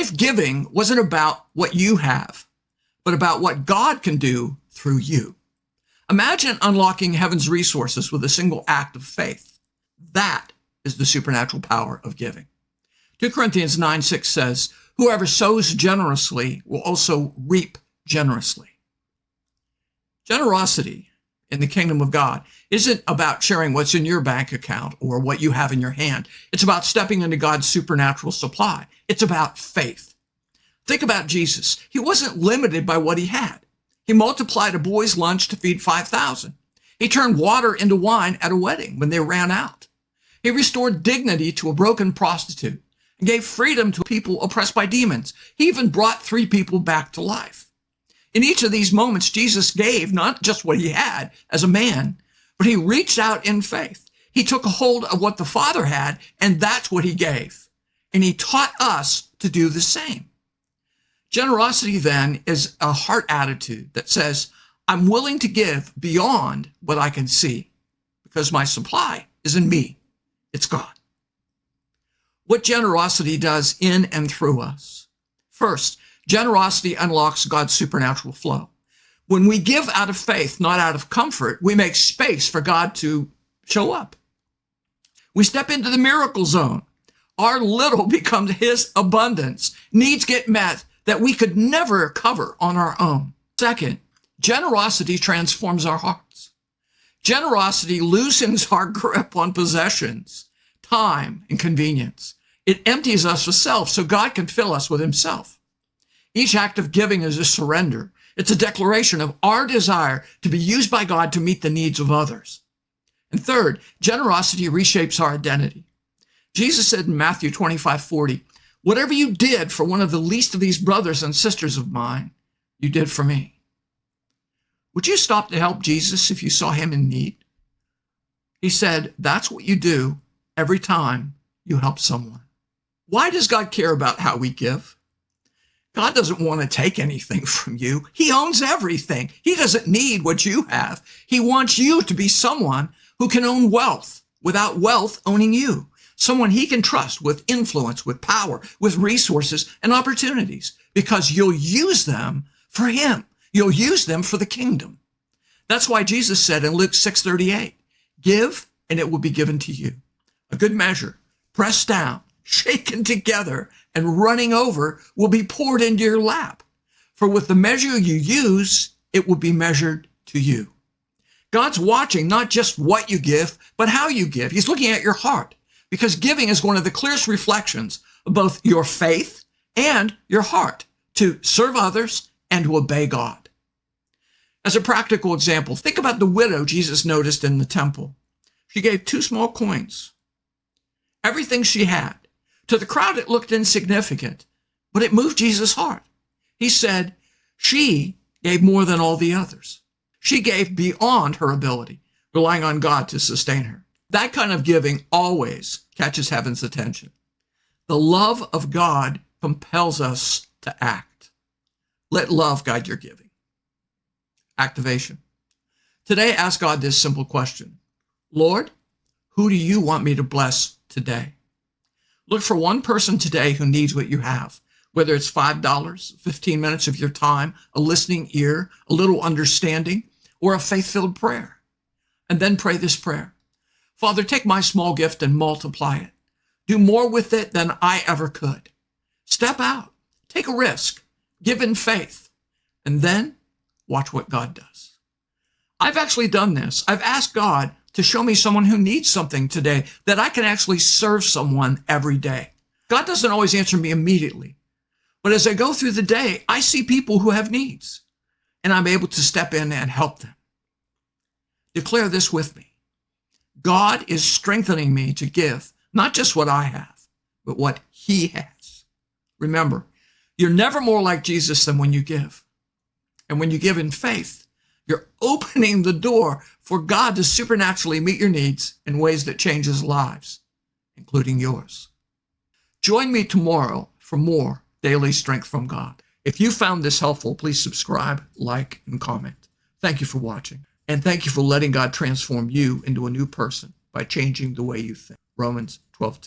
Faith giving wasn't about what you have, but about what God can do through you. Imagine unlocking heaven's resources with a single act of faith. That is the supernatural power of giving. 2 Corinthians 9:6 says, whoever sows generously will also reap generously. Generosity in the kingdom of God isn't about sharing what's in your bank account or what you have in your hand. It's about stepping into God's supernatural supply. It's about faith. Think about Jesus. He wasn't limited by what he had. He multiplied a boy's lunch to feed 5,000. He turned water into wine at a wedding when they ran out. He restored dignity to a broken prostitute and gave freedom to people oppressed by demons. He even brought 3 people back to life. In each of these moments, Jesus gave not just what he had as a man, but he reached out in faith. He took a hold of what the Father had, and that's what he gave. And he taught us to do the same. Generosity, then, is a heart attitude that says, I'm willing to give beyond what I can see because my supply isn't me, it's God. What generosity does in and through us. First, generosity unlocks God's supernatural flow. When we give out of faith, not out of comfort, we make space for God to show up. We step into the miracle zone. Our little becomes his abundance. Needs get met that we could never cover on our own. Second, generosity transforms our hearts. Generosity loosens our grip on possessions, time, and convenience. It empties us of self so God can fill us with himself. Each act of giving is a surrender. It's a declaration of our desire to be used by God to meet the needs of others. And third, generosity reshapes our identity. Jesus said in Matthew 25:40, whatever you did for one of the least of these brothers and sisters of mine, you did for me. Would you stop to help Jesus if you saw him in need? He said, that's what you do every time you help someone. Why does God care about how we give? God doesn't want to take anything from you. He owns everything. He doesn't need what you have. He wants you to be someone who can own wealth without wealth owning you. Someone he can trust with influence, with power, with resources and opportunities, because you'll use them for him. You'll use them for the kingdom. That's why Jesus said in Luke 6:38, give and it will be given to you. A good measure, pressed down, shaken together, and running over will be poured into your lap. For with the measure you use, it will be measured to you. God's watching not just what you give, but how you give. He's looking at your heart, because giving is one of the clearest reflections of both your faith and your heart to serve others and to obey God. As a practical example, think about the widow Jesus noticed in the temple. She gave 2 small coins, everything she had. To the crowd, it looked insignificant, but it moved Jesus' heart. He said, she gave more than all the others. She gave beyond her ability, relying on God to sustain her. That kind of giving always catches heaven's attention. The love of God compels us to act. Let love guide your giving. Activation. Today, ask God this simple question. Lord, who do you want me to bless today? Look for one person today who needs what you have, whether it's $5, 15 minutes of your time, a listening ear, a little understanding, or a faith-filled prayer. And then pray this prayer. Father, take my small gift and multiply it. Do more with it than I ever could. Step out, take a risk, give in faith, and then watch what God does. I've actually done this. I've asked God to show me someone who needs something today that I can actually serve someone every day. God doesn't always answer me immediately, but as I go through the day, I see people who have needs, and I'm able to step in and help them. Declare this with me. God is strengthening me to give, not just what I have, but what he has. Remember, you're never more like Jesus than when you give. And when you give in faith, you're opening the door for God to supernaturally meet your needs in ways that changes lives, including yours. Join me tomorrow for more daily strength from God. If you found this helpful, please subscribe, like, and comment. Thank you for watching. And thank you for letting God transform you into a new person by changing the way you think. Romans 12:2.